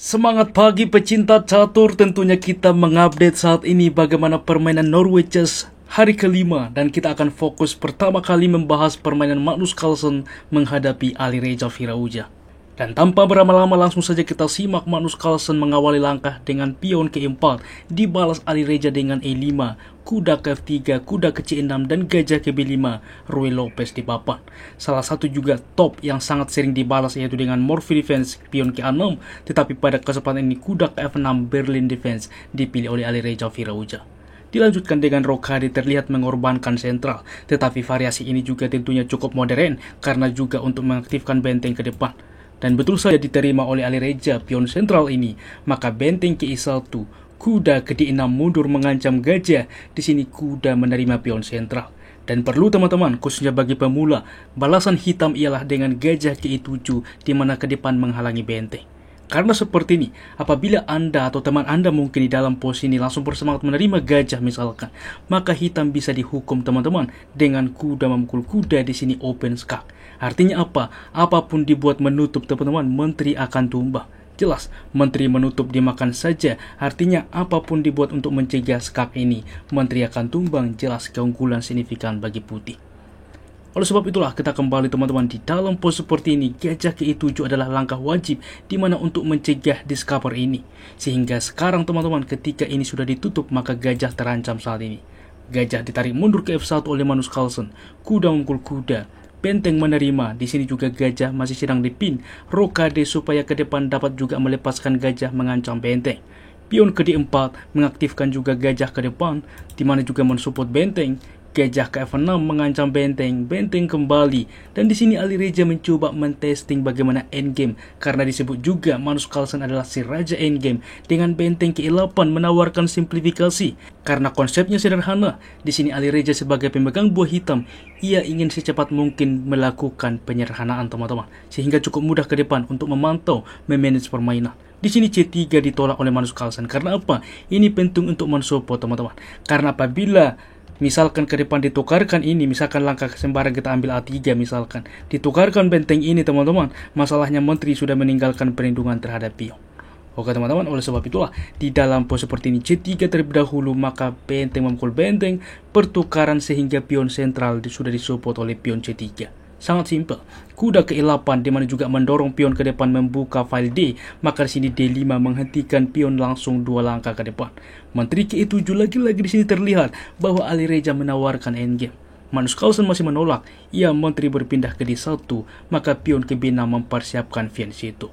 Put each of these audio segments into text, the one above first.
Semangat pagi pecinta catur, tentunya kita mengupdate saat ini bagaimana permainan Norway Chess hari kelima, dan kita akan fokus pertama kali membahas permainan Magnus Carlsen menghadapi Alireza Firouzja. Dan tanpa berlama-lama langsung saja kita simak Magnus Carlsen mengawali langkah dengan pion ke 4, dibalas Alireza dengan E5, kuda ke F3, kuda ke C6, dan gajah ke B5, Ruy Lopez di papan. Salah satu juga top yang sangat sering dibalas yaitu dengan Morphy Defense pion ke A6, tetapi pada kesempatan ini kuda ke F6 Berlin Defense dipilih oleh Alireza Firouzja. Dilanjutkan dengan rokade terlihat mengorbankan sentral, tetapi variasi ini juga tentunya cukup modern karena juga untuk mengaktifkan benteng ke depan. Dan betul saja diterima oleh Alireza pion sentral ini, maka benteng ke I1, kuda ke D6 mundur mengancam gajah. Di sini kuda menerima pion sentral. Dan perlu teman-teman, khususnya bagi pemula, balasan hitam ialah dengan gajah ke I7 di mana ke depan menghalangi benteng. Karena seperti ini, apabila Anda atau teman Anda mungkin di dalam posisi ini langsung bersemangat menerima gajah misalkan, maka hitam bisa dihukum teman-teman dengan kuda memukul kuda. Di sini open skak. Artinya apa? Apapun dibuat menutup teman-teman, menteri akan tumbang. Jelas, menteri menutup dimakan saja. Artinya apapun dibuat untuk mencegah skak ini, menteri akan tumbang. Jelas keunggulan signifikan bagi putih. Oleh sebab itulah kita kembali teman-teman di dalam pose seperti ini, gajah ke I7 adalah langkah wajib di mana untuk mencegah discover ini. Sehingga sekarang teman-teman ketika ini sudah ditutup maka gajah terancam saat ini. Gajah ditarik mundur ke F1 oleh Magnus Carlsen, kuda memukul kuda, benteng menerima. Di sini juga gajah masih sedang dipin, rokade supaya ke depan dapat juga melepaskan gajah mengancam benteng. Pion ke D4 mengaktifkan juga gajah ke depan, di mana juga mensupport benteng. Gajah ke F6 mengancam benteng, benteng kembali. Dan di sini Alireza mencoba mentesting bagaimana endgame, karena disebut juga Magnus Carlsen adalah si raja endgame. Dengan benteng ke E8 menawarkan simplifikasi, karena konsepnya sederhana. Di sini Alireza sebagai pemegang buah hitam, ia ingin secepat mungkin melakukan penyederhanaan teman-teman, sehingga cukup mudah ke depan untuk memantau, memanage permainan. Di sini C3 ditolak oleh Magnus Carlsen. Karena apa? Ini penting untuk mensupport teman-teman. Karena apabila misalkan ke depan ditukarkan ini, misalkan langkah sembarang kita ambil A3 misalkan, ditukarkan benteng ini teman-teman, masalahnya menteri sudah meninggalkan perlindungan terhadap pion. Oke teman-teman, oleh sebab itulah di dalam pose seperti ini C3 terlebih dahulu, maka benteng memukul benteng, pertukaran sehingga pion sentral sudah disupport oleh pion C3. Sangat simpel. Kuda ke E8 di mana juga mendorong pion ke depan membuka file D, maka di sini D5 menghentikan pion langsung 2 langkah ke depan. Menteri ke E7 lagi-lagi di sini terlihat bahwa Alireza menawarkan endgame. Magnus Carlsen masih menolak. Ia menteri berpindah ke D1, maka pion ke B6 mempersiapkan fiancé itu.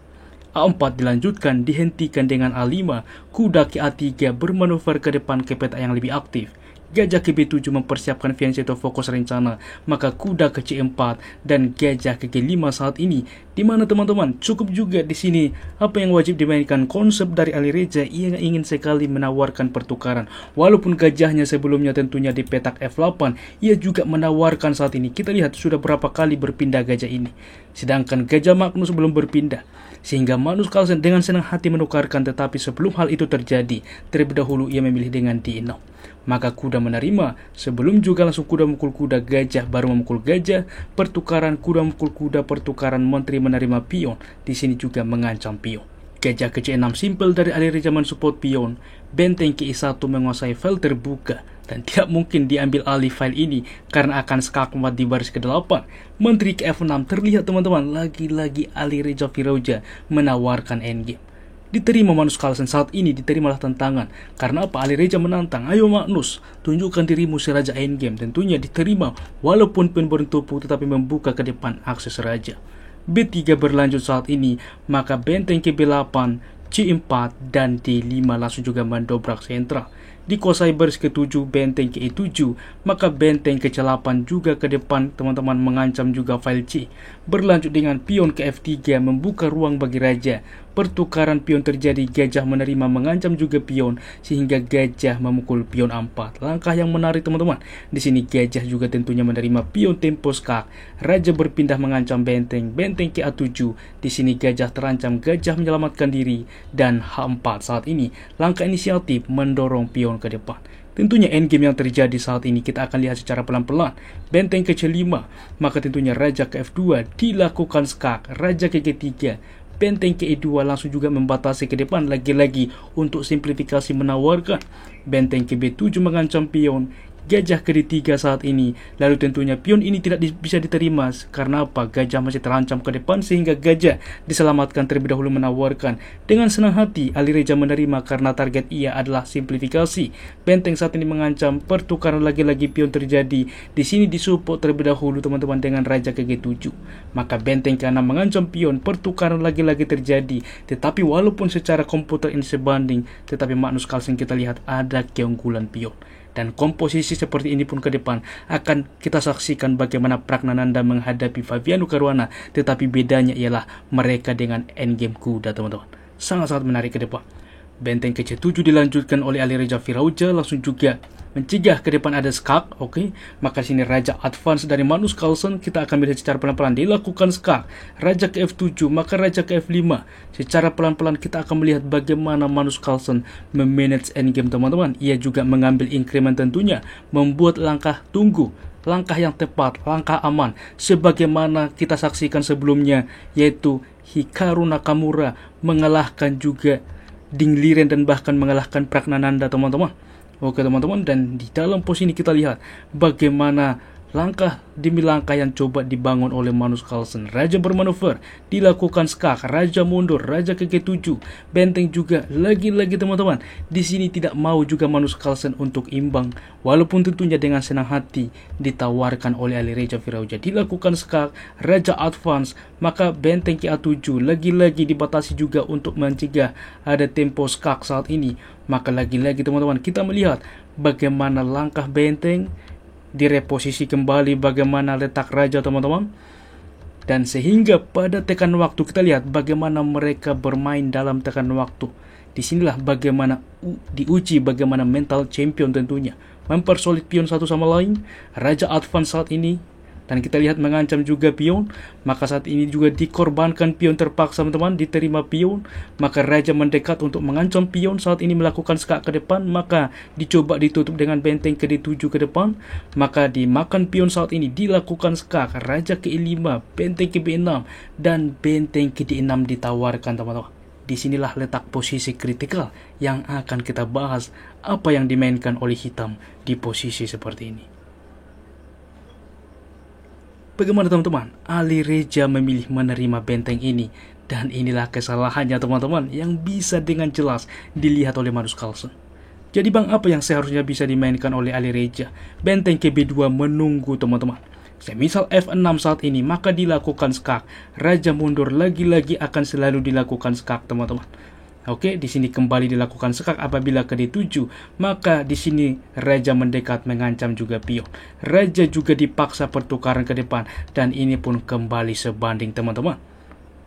A4 dilanjutkan, dihentikan dengan A5, kuda ke A3 bermanuver ke depan ke peta yang lebih aktif. Gajah ke B7 mempersiapkan fiancé atau fokus rencana, maka kuda ke C4 dan gajah ke G5 saat ini. Di mana teman-teman cukup juga di sini apa yang wajib dimainkan konsep dari Alireza, ia ingin sekali menawarkan pertukaran. Walaupun gajahnya sebelumnya tentunya di petak F8, ia juga menawarkan saat ini. Kita lihat sudah berapa kali berpindah gajah ini. Sedangkan gajah Magnus belum berpindah. Sehingga Magnus Carlsen dengan senang hati menukarkan, tetapi sebelum hal itu terjadi, terlebih dahulu ia memilih dengan D6. Maka kuda menerima, sebelum juga langsung kuda memukul kuda, gajah baru memukul gajah, pertukaran kuda memukul kuda, pertukaran menteri menerima pion. Di sini juga mengancam pion. Gajah ke C6 simpel dari Alireza mensupport pion, benteng ke I1 menguasai file terbuka. Dan tidak mungkin diambil alih file ini karena akan skakmat di baris ke-8. Menteri ke F6 terlihat teman-teman, lagi-lagi Alireza Firouzja menawarkan endgame. Diterima Magnus Carlsen saat ini, diterimalah tantangan. Karena apa? Alireza menantang, ayo Magnus, tunjukkan dirimu si raja endgame. Tentunya diterima, walaupun pion bertumpuk tetapi membuka ke depan akses raja. B3 berlanjut saat ini, maka benteng ke B8, C4 dan D5 langsung juga mendobrak sentral. Dikuasai baris ke-7, benteng ke E7, maka benteng ke C8 juga ke depan teman-teman mengancam juga file C. Berlanjut dengan pion ke F3 membuka ruang bagi raja. Pertukaran pion terjadi, gajah menerima mengancam juga pion sehingga gajah memukul pion A4. Langkah yang menarik teman-teman. Di sini gajah juga tentunya menerima pion tempo skak. Raja berpindah mengancam benteng, benteng ke A7. Di sini gajah terancam, gajah menyelamatkan diri dan H4 saat ini. Langkah inisiatif mendorong pion ke depan. Tentunya endgame yang terjadi saat ini kita akan lihat secara pelan-pelan. Benteng ke C5, maka tentunya raja ke F2 dilakukan skak, raja ke G3, Benteng ke-2 langsung juga membatasi ke depan lagi-lagi untuk simplifikasi menawarkan. Benteng ke-7 mengancam pion. Gajah ke-3 saat ini. Lalu tentunya pion ini tidak bisa diterima. Karena apa? Gajah masih terancam ke depan sehingga gajah diselamatkan terlebih dahulu menawarkan. Dengan senang hati Ali Reza menerima karena target ia adalah simplifikasi. Benteng saat ini mengancam pertukaran lagi-lagi pion terjadi. Di sini disupport terlebih dahulu teman-teman dengan Raja ke G7. Maka benteng ke-6 mengancam pion, pertukaran lagi-lagi terjadi. Tetapi walaupun secara komputer ini sebanding, tetapi Magnus Carlsen kita lihat ada keunggulan pion. Dan komposisi seperti ini pun ke depan akan kita saksikan bagaimana Pragnananda menghadapi Fabiano Caruana. Tetapi bedanya ialah mereka dengan endgame kuda teman-teman. Sangat-sangat menarik ke depan. Benteng ke-7 dilanjutkan oleh Ali Reza Virauja, langsung juga mencegah ke depan ada skak. Oke, maka sini Raja advance dari Magnus Carlsen, kita akan melihat secara pelan-pelan dilakukan skak. Raja ke F7, maka Raja ke F5. Secara pelan-pelan kita akan melihat bagaimana Magnus Carlsen memanage endgame teman-teman. Ia juga mengambil increment tentunya, membuat langkah tunggu, langkah yang tepat, langkah aman, sebagaimana kita saksikan sebelumnya, yaitu Hikaru Nakamura mengalahkan juga Ding Liren dan bahkan mengalahkan Pragnananda teman-teman. Oke teman-teman, dan di dalam pos ini kita lihat bagaimana langkah demi langkah yang coba dibangun oleh Magnus Carlsen. Raja bermanuver, dilakukan skak, Raja mundur, Raja ke G7, benteng juga lagi-lagi teman-teman. Di sini tidak mau juga Magnus Carlsen untuk imbang, walaupun tentunya dengan senang hati ditawarkan oleh Ali Reza Virauja. Dilakukan skak, Raja advance, maka benteng ke A7 lagi-lagi dibatasi juga untuk mencegah ada tempo skak saat ini. Maka lagi-lagi teman-teman kita melihat bagaimana langkah benteng direposisi kembali, bagaimana letak raja teman-teman, dan sehingga pada tekan waktu kita lihat bagaimana mereka bermain dalam tekan waktu. Disinilah bagaimana diuji bagaimana mental champion tentunya, mempersolid pion satu sama lain. Raja advance saat ini, dan kita lihat mengancam juga pion, maka saat ini juga dikorbankan pion terpaksa teman-teman, diterima pion, maka Raja mendekat untuk mengancam pion saat ini melakukan skak ke depan, maka dicoba ditutup dengan benteng ke D7 ke depan, maka dimakan pion saat ini, dilakukan skak, Raja ke E5, benteng ke B6, dan benteng ke D6 ditawarkan teman-teman. Disinilah letak posisi kritikal yang akan kita bahas apa yang dimainkan oleh hitam di posisi seperti ini. Bagaimana teman-teman? Ali Reza memilih menerima benteng ini, dan inilah kesalahannya teman-teman yang bisa dengan jelas dilihat oleh Magnus Carlsen. Jadi bang, apa yang seharusnya bisa dimainkan oleh Ali Reza? Benteng ke B2 menunggu teman-teman. Semisal F6 saat ini, maka dilakukan skak. Raja mundur, lagi-lagi akan selalu dilakukan skak teman-teman. Oke, di sini kembali dilakukan skak apabila ke D7, maka di sini Raja mendekat mengancam juga pion. Raja juga dipaksa pertukaran ke depan, dan ini pun kembali sebanding teman-teman.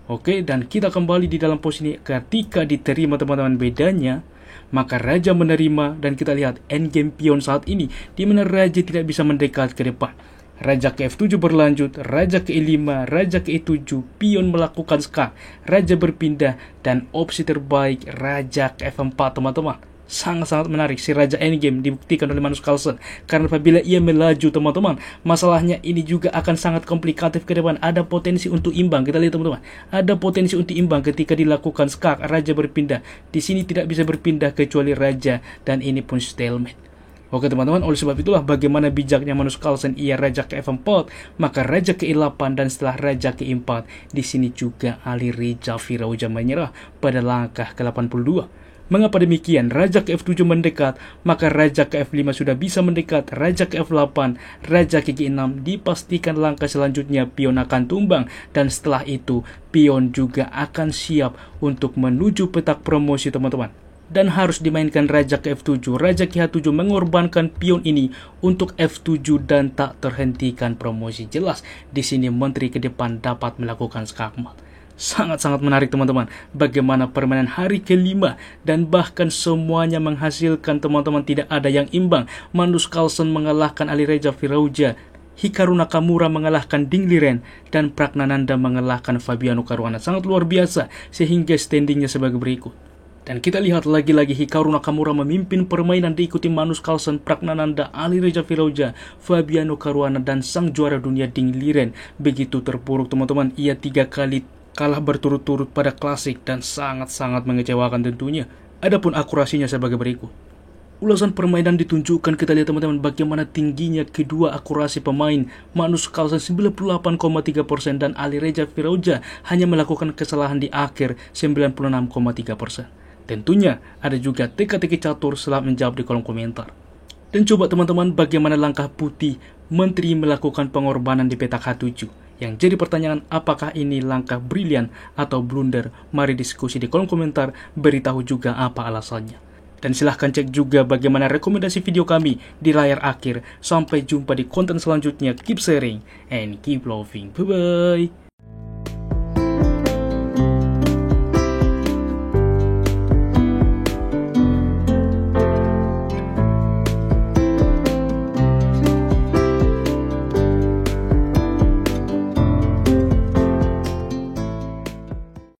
Oke, dan kita kembali di dalam pos ini ketika diterima teman-teman bedanya, maka Raja menerima, dan kita lihat endgame pion saat ini di mana Raja tidak bisa mendekat ke depan. Raja ke F7 berlanjut, Raja ke E5, Raja ke E7, pion melakukan skak, Raja berpindah, dan opsi terbaik Raja ke F4 teman-teman. Sangat-sangat menarik si Raja endgame dibuktikan oleh Magnus Carlsen, karena apabila ia melaju teman-teman, masalahnya ini juga akan sangat komplikatif ke depan. Ada potensi untuk imbang, kita lihat teman-teman, ada potensi untuk imbang ketika dilakukan skak, Raja berpindah. Di sini tidak bisa berpindah kecuali Raja, dan ini pun stalemate. Oke teman-teman, oleh sebab itulah bagaimana bijaknya Magnus Carlsen, ia Raja ke F4, maka Raja ke E8, dan setelah Raja ke E4, di sini juga Ali Reza Virauja menyerah pada langkah ke-82. Mengapa demikian? Raja ke F7 mendekat, maka Raja ke F5 sudah bisa mendekat, Raja ke F8, Raja ke G6, dipastikan langkah selanjutnya pion akan tumbang, dan setelah itu pion juga akan siap untuk menuju petak promosi teman-teman. Dan harus dimainkan Raja ke F7, Raja ke H7 mengorbankan pion ini untuk F7 dan tak terhentikan promosi. Jelas di sini menteri ke depan dapat melakukan skakmat. Sangat-sangat menarik teman-teman, bagaimana permainan hari ke-5 dan bahkan semuanya menghasilkan teman-teman tidak ada yang imbang. Magnus Carlsen mengalahkan Ali Reza Virauja, Hikaru Nakamura mengalahkan Ding Liren, dan Pragnananda mengalahkan Fabiano Caruana. Sangat luar biasa, sehingga standingnya sebagai berikut. Dan kita lihat lagi-lagi Hikaru Nakamura memimpin permainan diikuti Magnus Carlsen, Pragnananda, Ali Reza Virauja, Fabiano Caruana, dan sang juara dunia Ding Liren. Begitu terpuruk teman-teman, ia 3 kali kalah berturut-turut pada klasik dan sangat-sangat mengecewakan tentunya. Adapun akurasinya sebagai berikut. Ulasan permainan ditunjukkan, kita lihat teman-teman bagaimana tingginya kedua akurasi pemain. Magnus Carlsen 98,3% dan Alireza Firouzja hanya melakukan kesalahan di akhir 96,3%. Tentunya ada juga teka-teki catur. Selamat menjawab di kolom komentar. Dan coba teman-teman bagaimana langkah putih menteri melakukan pengorbanan di petak H7. Yang jadi pertanyaan, apakah ini langkah brilian atau blunder? Mari diskusi di kolom komentar, beritahu juga apa alasannya. Dan silahkan cek juga bagaimana rekomendasi video kami di layar akhir. Sampai jumpa di konten selanjutnya. Keep sharing and keep loving. Bye-bye.